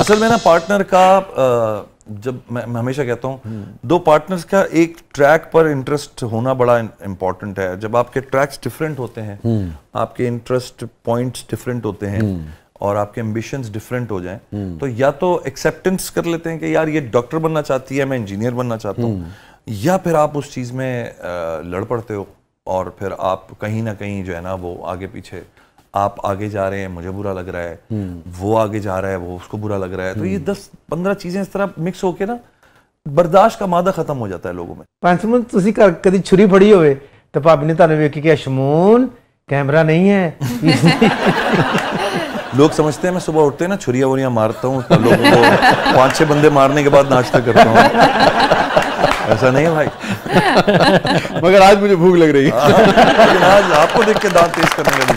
असल में ना पार्टनर का जब मैं हमेशा कहता हूँ दो पार्टनर्स का एक ट्रैक पर इंटरेस्ट होना बड़ा इम्पोर्टेंट है। जब आपके ट्रैक्स डिफरेंट होते हैं, आपके इंटरेस्ट पॉइंट्स डिफरेंट होते हैं और आपके एम्बिशंस डिफरेंट हो जाएं, तो या तो एक्सेप्टेंस कर लेते हैं कि यार ये डॉक्टर बनना चाहती है, मैं इंजीनियर बनना चाहता हूँ, या फिर आप उस चीज़ में लड़ पड़ते हो और फिर आप कहीं ना कहीं जो है ना वो आगे पीछे, आप आगे जा रहे हैं मुझे बुरा लग रहा है, वो आगे जा रहा है वो उसको बुरा लग रहा है, तो ये 10-15 चीजें इस तरह मिक्स होके ना बर्दाश्त का मादा खत्म हो जाता है लोगों में। पंचमन ਤੁਸੀਂ कभी छुरी फड़ी होवे तो भाभी ने ਤੁਹਾਨੂੰ ਵੇਖ ਕੇ शमून कैमरा नहीं है। लोग समझते हैं मैं सुबह उठते ना छुरिया वुरिया मारता हूँ, लोगों को 5-6 बंदे मारने के बाद नाश्ता करता हूँ। ऐसा नहीं है भाई। मगर आज मुझे भूख लग रही है। लेकिन आज आपको देख के दांत तेज करने का दिल।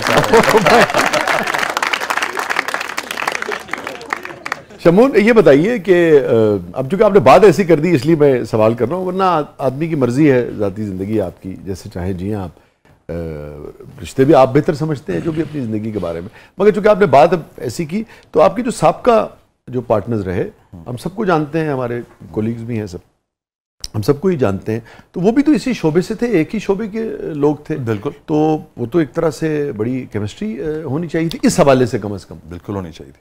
शमून ये बताइए कि अब चूंकि आपने बात ऐसी कर दी इसलिए मैं सवाल कर रहा हूँ, वरना आदमी की मर्जी है, ज़ाती ज़िंदगी आपकी जैसे चाहे जिए आप, रिश्ते भी आप बेहतर समझते हैं जो भी अपनी ज़िंदगी के बारे में। मगर चूंकि आपने बात ऐसी की तो आपकी जो साबका जो पार्टनर्स रहे, हम सबको जानते हैं, हमारे कोलीग्स भी हैं, सब हम सबको ही जानते हैं, तो वो भी तो इसी शोबे से थे, एक ही शोबे के लोग थे। बिल्कुल। तो वो तो एक तरह से बड़ी केमिस्ट्री होनी चाहिए थी इस हवाले से, कम से कम। बिल्कुल होनी चाहिए थी।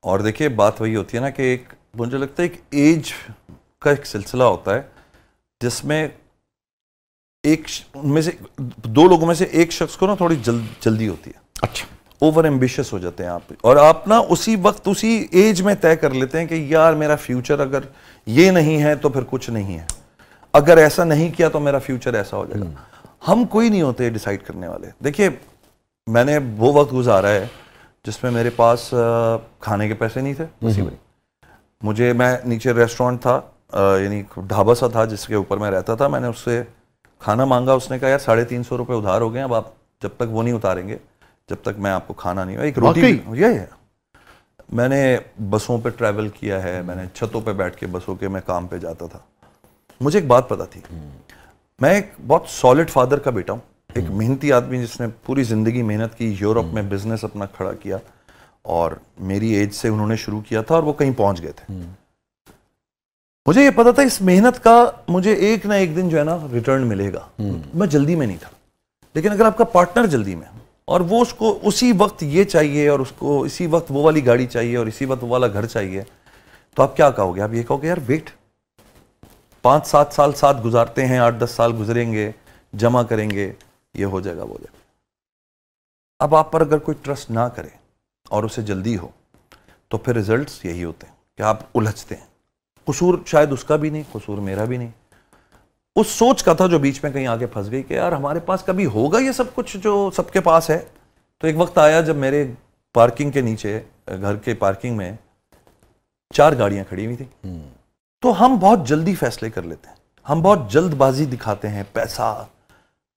और देखिए बात वही होती है ना कि एक, मुझे लगता है एक एज का एक सिलसिला होता है जिसमें एक उनमें से दो लोगों में से एक शख्स को ना थोड़ी जल्दी होती है। अच्छा। ओवर एम्बिशियस हो जाते हैं आप, और आप ना उसी वक्त उसी एज में तय कर लेते हैं कि यार मेरा फ्यूचर अगर ये नहीं है तो फिर कुछ नहीं है, अगर ऐसा नहीं किया तो मेरा फ्यूचर ऐसा हो जाएगा। हम कोई नहीं होते डिसाइड करने वाले। देखिए मैंने वो वक्त गुजारा है जिसमें मेरे पास खाने के पैसे नहीं थे, मुझे, मैं नीचे रेस्टोरेंट था, यानी ढाबा सा था जिसके ऊपर मैं रहता था, मैंने उससे खाना मांगा, उसने कहा यार 350 रुपये उधार हो गए, अब आप जब तक वो नहीं उतारेंगे जब तक मैं आपको खाना नहीं, एक रोटी ये है। मैंने बसों पे ट्रैवल किया है, मैंने छतों पे बैठ के बसों के मैं काम पे जाता था। मुझे एक बात पता थी, मैं एक बहुत सॉलिड फादर का बेटा हूँ, एक मेहनती आदमी जिसने पूरी जिंदगी मेहनत की, यूरोप में बिजनेस अपना खड़ा किया और मेरी एज से उन्होंने शुरू किया था और वो कहीं पहुंच गए थे। मुझे ये पता था इस मेहनत का मुझे एक ना एक दिन जो है ना रिटर्न मिलेगा। मैं जल्दी में नहीं था, लेकिन अगर आपका पार्टनर जल्दी में और वो उसको उसी वक्त ये चाहिए और उसको इसी वक्त वो वाली गाड़ी चाहिए और इसी वक्त वो वाला घर चाहिए, तो आप क्या कहोगे? आप ये कहोगे यार वेट, 5-7 साल साथ गुजारते हैं, 8-10 साल गुजरेंगे, जमा करेंगे, ये हो जाएगा, वो हो जाएगा। अब आप पर अगर कोई ट्रस्ट ना करे और उसे जल्दी हो तो फिर रिजल्ट्स यही होते हैं कि आप उलझते हैं। कसूर शायद उसका भी नहीं, कसूर मेरा भी नहीं, उस सोच का था जो बीच में कहीं आगे फंस गई कि यार हमारे पास कभी होगा ये सब कुछ जो सबके पास है। तो एक वक्त आया जब मेरे पार्किंग के नीचे, घर के पार्किंग में 4 गाड़ियां खड़ी हुई थी। तो हम बहुत जल्दी फैसले कर लेते हैं, हम बहुत जल्दबाजी दिखाते हैं, पैसा,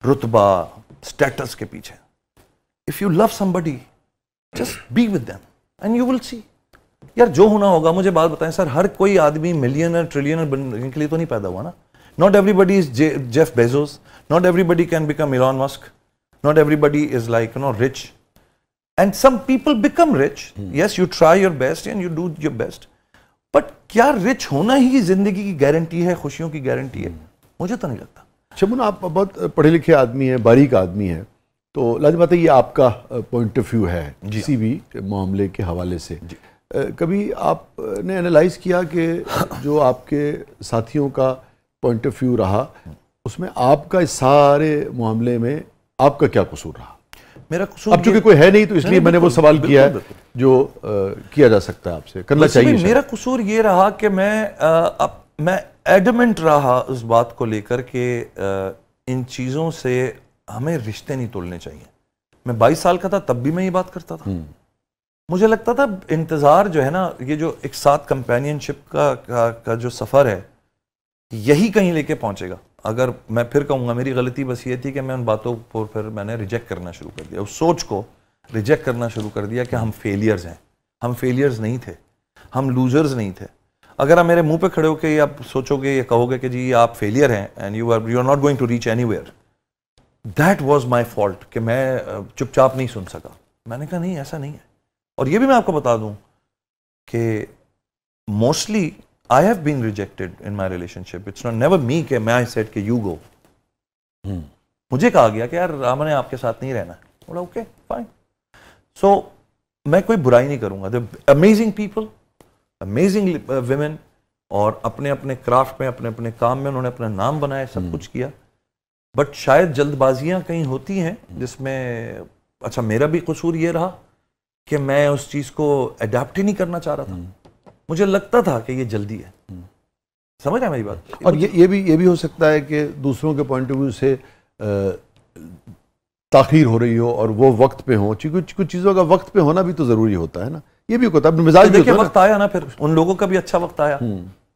रुतबा, स्टेटस के पीछे। If you love somebody just be with them and you will see. यार जो होना होगा। मुझे बात बताएं सर, हर कोई आदमी मिलियनर ट्रिलियनर बनने के लिए तो नहीं पैदा हुआ ना। Not everybody is Jeff Bezos. Not everybody can become Elon Musk. Not everybody is like, rich. And some people become rich. Yes, you try your best and you do your best. But क्या rich होना ही जिंदगी की guarantee है, खुशियों की guarantee है? मुझे तो नहीं लगता। शमून आप बहुत पढ़े लिखे आदमी हैं, बारीक आदमी हैं, तो लाजिम बात है ये आपका पॉइंट ऑफ व्यू है किसी भी मामले के हवाले से। कभी आपने एनालाइज किया कि जो आपके साथियों का पॉइंट ऑफ व्यू रहा, उसमें आपका इस सारे मामले में आपका क्या कसूर रहा? मेरा कसूर, अब चूंकि कोई है नहीं तो इसलिए मैंने वो सवाल किया है जो किया जा सकता है आपसे, करना चाहिए। मेरा कसूर ये रहा कि मैं एडमेंट रहा उस बात को लेकर के इन चीज़ों से हमें रिश्ते नहीं तोड़ने चाहिए। मैं 22 साल का था तब भी मैं ये बात करता था। मुझे लगता था इंतज़ार जो है ना, ये जो एक साथ कंपेनियनशिप का जो सफ़र है, यही कहीं लेके पहुंचेगा। अगर मैं फिर कहूँगा मेरी गलती बस ये थी कि मैं उन बातों को फिर मैंने रिजेक्ट करना शुरू कर दिया, उस सोच को रिजेक्ट करना शुरू कर दिया कि हम फेलियर्स हैं। हम फेलियर्स नहीं थे, हम लूजर्स नहीं थे। अगर आप मेरे मुंह पे खड़े होकर आप सोचोगे, ये कहोगे कि जी आप फेलियर हैं and you are not going to reach anywhere, that was my fault कि मैं चुपचाप नहीं सुन सका। मैंने कहा नहीं, ऐसा नहीं है। और ये भी मैं आपको बता दूं, कि mostly I have been rejected in my relationship, it's not never me कि मैं आई सेड कि यू गो। मुझे कहा गया कि यार रामा ने आपके साथ नहीं रहना है, बोला ओके फाइन। सो मैं कोई बुराई नहीं करूंगा, the amazing people, amazing women, और अपने अपने क्राफ्ट में, अपने अपने काम में उन्होंने अपना नाम बनाया, सब कुछ किया। बट शायद जल्दबाजियां कहीं होती हैं जिसमें, अच्छा मेरा भी कसूर ये रहा कि मैं उस चीज को अडेप्ट ही नहीं करना चाह रहा था। मुझे लगता था कि ये जल्दी है, समझ आया मेरी बात। और ये भी हो सकता है कि दूसरों के पॉइंट ऑफ व्यू से ताखीर हो रही हो और वो वक्त पे हो, कुछ चीज़ों का वक्त पे होना भी तो ज़रूरी होता है ना, ये भी होता है। मिजाज देखिए वक्त आया ना, फिर उन लोगों का भी अच्छा वक्त आया,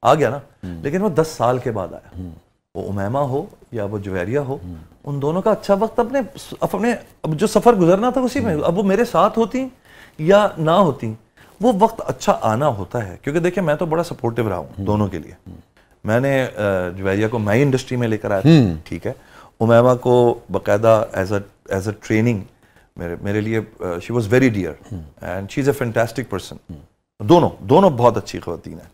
आ गया ना, लेकिन वो 10 साल के बाद आया। वो उमैमा हो या वो जुवैरिया हो, उन दोनों का अच्छा वक्त अपने अब जो सफ़र गुजरना था उसी में, अब वो मेरे साथ होती या ना होती, वो वक्त अच्छा आना होता है। क्योंकि देखिए मैं तो बड़ा सपोर्टिव रहा हूँ दोनों के लिए। मैंने जुवैरिया को मैं इंडस्ट्री में लेकर आया था, ठीक है, उमैमा को बाकायदा एज अ ट्रेनिंग मेरे लिए she was very dear and she is a fantastic person. दोनों बहुत अच्छी ख़वातीन हैं,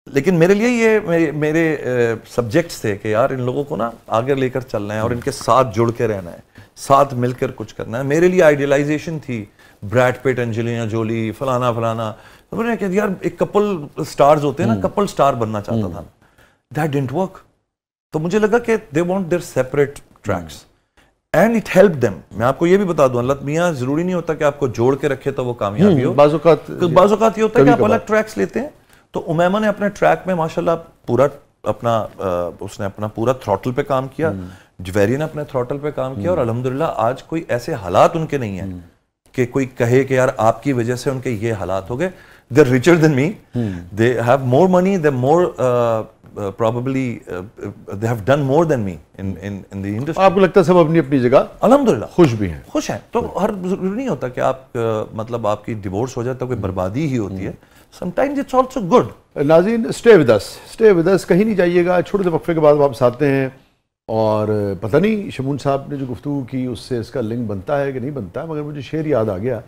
लेकिन मेरे लिए ये मेरे सब्जेक्ट्स थे कि यार इन लोगों को ना आगे लेकर चलना है और इनके साथ जुड़ के रहना है, साथ मिलकर कुछ करना है। मेरे लिए आइडियलाइजेशन थी ब्रैड पिट, एंजेलिना जोली, फलाना फलाना। तो मैंने कहा यार एक कपल स्टार्स होते हैं ना, कपल स्टार बनना चाहता था, दैट डिडंट वर्क। तो मुझे लगा कि they want there separate tracks and it help them. मैं आपको ये भी बता दूं, अल्लाह मियां जरूरी नहीं होता कि आपको जोड़ के रखे तो वो कामयाबी हो। बाज़-औक़ात ये होता है कि आप अलग ट्रैक्स लेते हैं। तो उमैमा ने अपने ट्रैक में माशाल्लाह पूरा अपना उसने अपना पूरा थ्रॉटल पे काम किया, जुवैरिया ने अपने थ्रॉटल पे काम किया, और अल्हम्दुलिल्लाह आज कोई ऐसे हालात उनके नहीं हैं कि कोई कहे कि यार आपकी वजह से उनके ये हालात हो गए। They are richer than me, they have more money, they more probably they have done more than me in the industry। आपको लगता है सब अपनी अपनी जगह अल्हम्दुलिल्लाह खुश भी हैं? खुश हैं। तो हर जरूरी नहीं होता कि आप मतलब आपकी डिवोर्स हो जाए तो कोई बर्बादी ही होती है, समटाइम्स इट्स आल्सो गुड। नाज़रीन स्टे विद अस, कहीं नहीं जाइएगा, छोटे से वक्फे के बाद वापस आते हैं। और पता नहीं शमून साहब ने जो गुफ्तगू की उससे इसका लिंक बनता है कि नहीं बनता है, मगर मुझे शेर याद आ गया,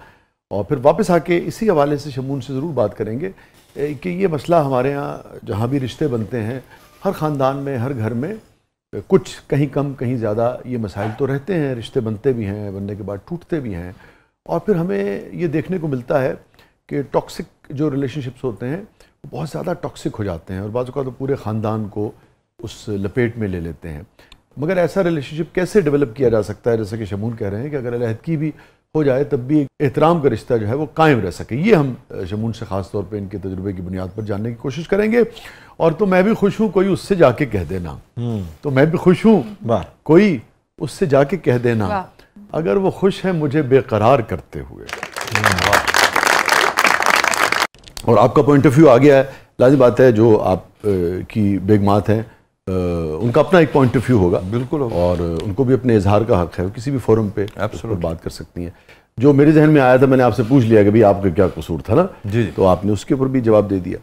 और फिर वापस आके इसी हवाले से शमून से ज़रूर बात करेंगे कि ये मसला हमारे यहाँ जहाँ भी रिश्ते बनते हैं, हर ख़ानदान में, हर घर में कुछ कहीं कम कहीं ज़्यादा ये मसाइल तो रहते हैं। रिश्ते बनते भी हैं, बनने के बाद टूटते भी हैं, और फिर हमें ये देखने को मिलता है कि टॉक्सिक जो रिलेशनशिप्स होते हैं वो बहुत ज़्यादा टॉक्सिक हो जाते हैं, और बाज़ औक़ात तो पूरे ख़ानदान को उस लपेट में ले लेते हैं। मगर ऐसा रिलेशनशिप कैसे डेवलप किया जा सकता है, जैसे कि शमून कह रहे हैं कि अगर अलहदगी भी हो जाए तब भी एहतराम का रिश्ता जो है वो कायम रह सके। ये हम शमून से ख़ास तौर पे इनके तजुर्बे की बुनियाद पर जानने की कोशिश करेंगे। और तो मैं भी खुश हूँ, कोई उससे जाके कह देना, तो मैं भी खुश हूँ, कोई उससे जाके कह देना, अगर वो खुश है मुझे बेकरार करते हुए। और आपका पॉइंट ऑफ व्यू आ गया है, लाज़िम बात है, जो आप की बेगमात हैं उनका अपना एक पॉइंट ऑफ व्यू होगा, बिल्कुल, और उनको भी अपने इजहार का हक है, किसी भी फोरम पे बात कर सकती हैं। जो मेरे जहन में आया था, मैंने आपसे पूछ लिया कि भाई आपका क्या कसूर था ना, जी, तो आपने उसके ऊपर भी जवाब दे दिया।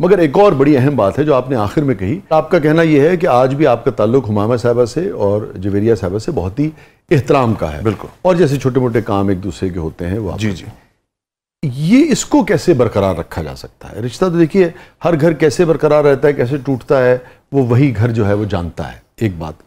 मगर एक और बड़ी अहम बात है जो आपने आखिर में कही, आपका कहना यह है कि आज भी आपका ताल्लुक हुमामा साहबा से और जुवैरिया साहबा से बहुत ही एहतराम का है, बिल्कुल, और जैसे छोटे मोटे काम एक दूसरे के होते हैं वो, जी जी, ये इसको कैसे बरकरार रखा जा सकता है? रिश्ता तो देखिए हर घर कैसे बरकरार रहता है, कैसे टूटता है, वो वही घर जो है वो जानता है, एक बात।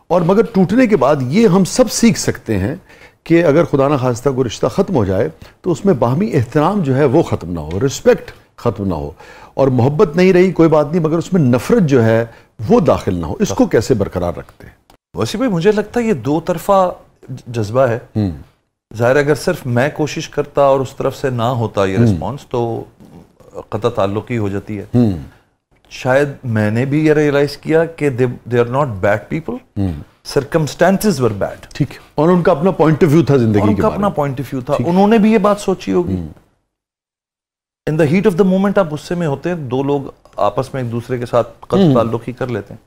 और मगर टूटने के बाद ये हम सब सीख सकते हैं कि अगर खुदा न खास्ता कोई रिश्ता ख़त्म हो जाए तो उसमें बाहमी एहतराम जो है वो ख़त्म ना हो, रिस्पेक्ट ख़त्म ना हो, और मोहब्बत नहीं रही कोई बात नहीं, मगर उसमें नफरत जो है वो दाखिल ना हो। इसको कैसे बरकरार रखते हैं? वैसे भाई मुझे लगता है ये दो तरफा जज्बा है। ज़ाहिर अगर सिर्फ मैं कोशिश करता और उस तरफ से ना होता ये रिस्पॉन्स, तो क़ता ताल्लुक़ ही हो जाती है। शायद मैंने भी ये रियलाइज किया कि they are not bad people, circumstances were bad, ठीक है, और उनका अपना पॉइंट ऑफ व्यू था जिंदगी के बारे में, उनका अपना पॉइंट ऑफ व्यू था, उन्होंने भी ये बात सोची होगी। In the heat of the moment आप गुस्से में होते हैं, दो लोग आपस में एक दूसरे के साथ क़त्ल ताल्लुक़ ही कर लेते हैं,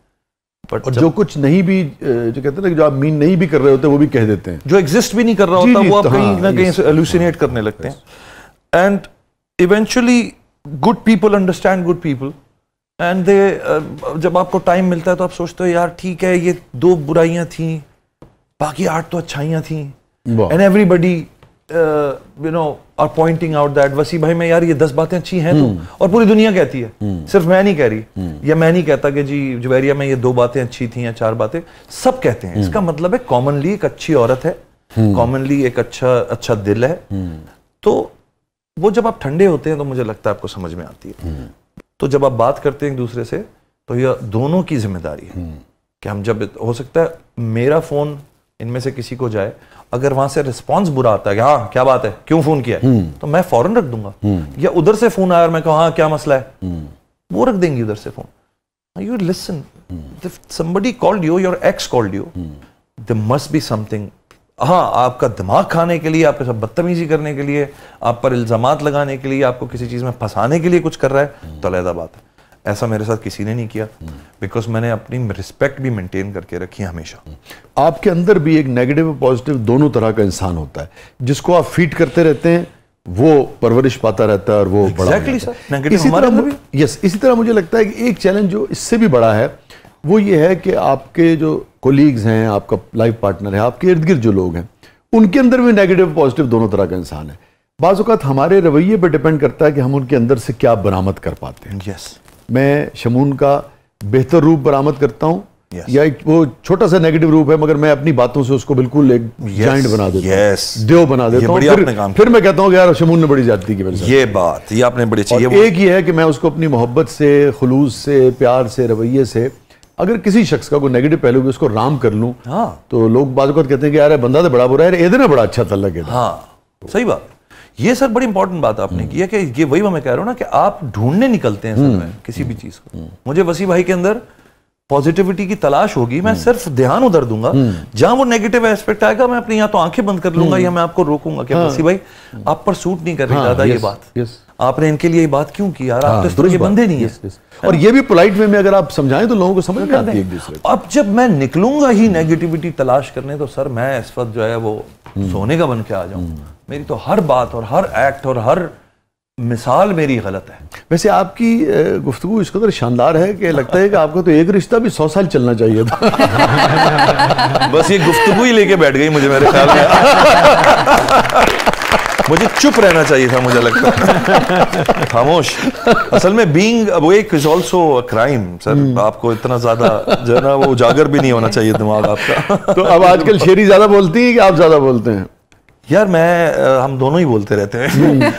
और जो कुछ नहीं भी, जो कहते हैं ना, जो आप मीन नहीं भी कर रहे होते वो भी कह देते हैं, जो एग्जिस्ट भी नहीं कर रहा होता वो आप कहीं ना कहीं से एलुसिनेट करने लगते हैं। And eventually good people understand good people, and they जब आपको टाइम मिलता है तो आप सोचते हो यार ठीक है, ये दो बुराइयां थी, बाकी 8 तो अच्छाइयां थी, and everybody you know are pointing out that Wasi भाई मैं यार ये 10 बातें अच्छी हैं तो, और पूरी दुनिया कहती है, सिर्फ मैं नहीं कह रही, या मैं नहीं कहता कि जी जुवैरिया में ये 2 बातें अच्छी थी या 4 बातें, सब कहते हैं। इसका मतलब है कॉमनली एक अच्छी औरत है, कॉमनली एक अच्छा दिल है। तो वो जब आप ठंडे होते हैं तो मुझे लगता है आपको समझ में आती है। तो जब आप बात करते हैं एक दूसरे से तो यह दोनों की जिम्मेदारी है कि हम, जब हो सकता है मेरा फोन इनमें से किसी को जाए, अगर वहां से रिस्पांस बुरा आता है कि हाँ क्या बात है, क्यों फोन किया है, तो मैं फौरन रख दूंगा। या उधर से फोन आया और मैं कहूँ हाँ क्या मसला है, वो रख देंगे उधर से phone. You listen, somebody called you, your ex called you, there must be something। हाँ, आपका दिमाग खाने के लिए, आपके साथ बदतमीजी करने के लिए, आप पर इल्जामात लगाने के लिए, आपको किसी चीज में फंसाने के लिए कुछ कर रहा है तो अलग बात है। ऐसा मेरे साथ किसी ने नहीं किया, बिकॉज मैंने अपनी रिस्पेक्ट भी मेंटेन करके रखी है हमेशा। आपके अंदर भी एक नेगेटिव और पॉजिटिव दोनों तरह का इंसान होता है, जिसको आप फीड करते रहते हैं वो परवरिश पाता रहता है और वो बड़ा इसी तरह मुझे लगता है कि एक चैलेंज जो इससे भी बड़ा है वो ये है कि आपके जो कोलीग्स हैं, आपका लाइफ पार्टनर है, आपके इर्द गिर्द जो लोग हैं, उनके अंदर भी नेगेटिव पॉजिटिव दोनों तरह का इंसान है। बाज़ औक़ात हमारे रवैये पर डिपेंड करता है कि हम उनके अंदर से क्या बरामद कर पाते हैं। मैं शमून का बेहतर रूप बरामद करता हूँ, या एक वो छोटा सा नेगेटिव रूप है, मगर मैं अपनी बातों से उसको बिल्कुल एक जाइंट बना देता हूँ, देव बना देता हूँ। फिर मैं कहता हूँ कि यार शमून ने बड़ी ज्यादती की मेरे साथ। ये आपने बड़ी अच्छी। एक ये है कि मैं उसको अपनी मोहब्बत से, खुलूस से, प्यार से, रवैये से, अगर किसी शख्स का कोई नेगेटिव पहलू भी उसको राम कर लूं, तो लोग बात कहते हैं कि यार बंदा तो बड़ा बुरा है, इधर ना बड़ा अच्छा तल्लक है। हाँ, सही बात। ये सर बड़ी इंपॉर्टेंट बात आपने की है कि ये वही मैं कह रहा हूँ ना कि आप ढूंढने निकलते हैं सर में किसी भी चीज को। मुझे वसी भाई के अंदर पॉजिटिविटी की तलाश होगी, मैं सिर्फ ध्यान उधर दूंगा, जहां वो नेगेटिव एस्पेक्ट आएगा मैं अपनी या तो आंखें बंद कर लूंगा या मैं आपको रोकूंगा कि वसी भाई आप पर सूट नहीं कर रही दादा ये बात, आपने इनके लिए ये बात क्यों की यार, आप तो इस तरह के बंदे नहीं है। और ये भी पोलाइट वे में अगर आप समझाएं तो लोगों को समझ में आती है एक दूसरे को। अब जब मैं निकलूंगा ही नेगेटिविटी तलाश करने, तो सर मैं इस वक्त जो है वो सोने का बन के आ जाऊं। मेरी तो हर बात और हर एक्ट और हर मिसाल मेरी गलत है। वैसे आपकी गुफ्तगू इस कदर शानदार है कि लगता है कि आपको तो एक रिश्ता भी 100 साल चलना चाहिए था। बस ये गुफ्तगू ही लेके बैठ गई मुझे, मेरे ख्याल में। मुझे चुप रहना चाहिए था, मुझे लगता है खामोश। असल में being awake is also a crime sir. आपको इतना ज्यादा जो है ना वो उजागर भी नहीं होना चाहिए दिमाग आपका। तो अब आजकल शेरी ज्यादा बोलती है कि आप ज्यादा बोलते हैं? यार हम दोनों ही बोलते रहते हैं।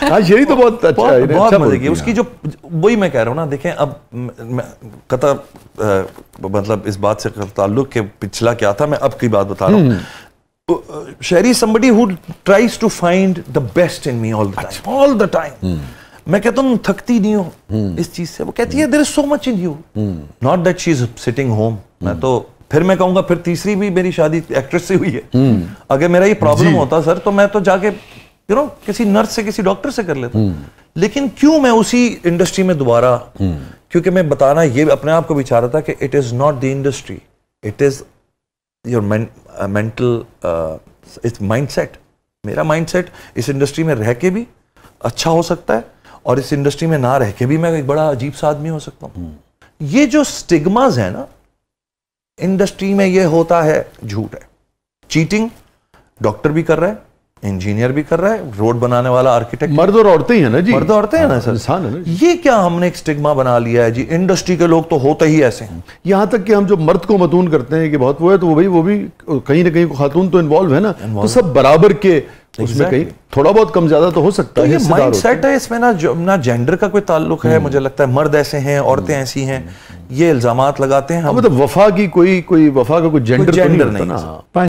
हाँ, शेरी तो बहुत अच्छा है, बहुत मजे की उसकी जो, वही मैं कह रहा हूँ ना। देखें अब कता मतलब इस बात से ताल्लुक के पिछला क्या था, मैं अब की बात बता रहा हूँ। शेरी somebody who tries to find the best in me all the time। मैं कहता हूँ थकती नहीं हो इस चीज से। वो कहती है there is so much in you, not that she is sitting home। मैं तो फिर मैं कहूंगा फिर तीसरी भी मेरी शादी एक्ट्रेस से हुई है। अगर मेरा ये प्रॉब्लम होता सर तो मैं तो जाके किसी नर्स से, किसी डॉक्टर से कर लेता। लेकिन क्यों मैं उसी इंडस्ट्री में दोबारा, क्योंकि मैं बताना ये अपने आप को भी चाह रहा था कि it is not the industry, it is your mental mindset. मेरा माइंडसेट इस इंडस्ट्री में रह के भी अच्छा हो सकता है और इस इंडस्ट्री में ना रह के भी मैं एक बड़ा अजीब सा आदमी हो सकता हूँ। ये जो स्टिग्मास है ना इंडस्ट्री में, ये होता है, झूठ है। चीटिंग डॉक्टर भी कर रहा है, इंजीनियर भी कर रहा है, रोड बनाने वाला आर्किटेक्ट, मर्द और औरतें ही है ना जी, मर्द औरतें हैं ना सर, इंसान है ना। ये क्या हमने एक स्टिग्मा बना लिया है जी, इंडस्ट्री के लोग तो होते ही ऐसे हैं। यहाँ तक कि हम जो मर्द को मतून करते हैं कि बहुत वो है, तो वो भी कहीं ना कहीं खातून तो इन्वॉल्व है ना, तो सब बराबर के उसमें कहीं थोड़ा बहुत कम ज्यादा तो हो सकता है। ये माइंडसेट है, इसमें ना जेंडर का कोई ताल्लुक है। मुझे लगता है मर्द ऐसे हैं, औरतें ऐसी हैं, ये इल्जामात लगाते हैं हम। मतलब वफा की कोई वफा का कोई जेंडर नहीं।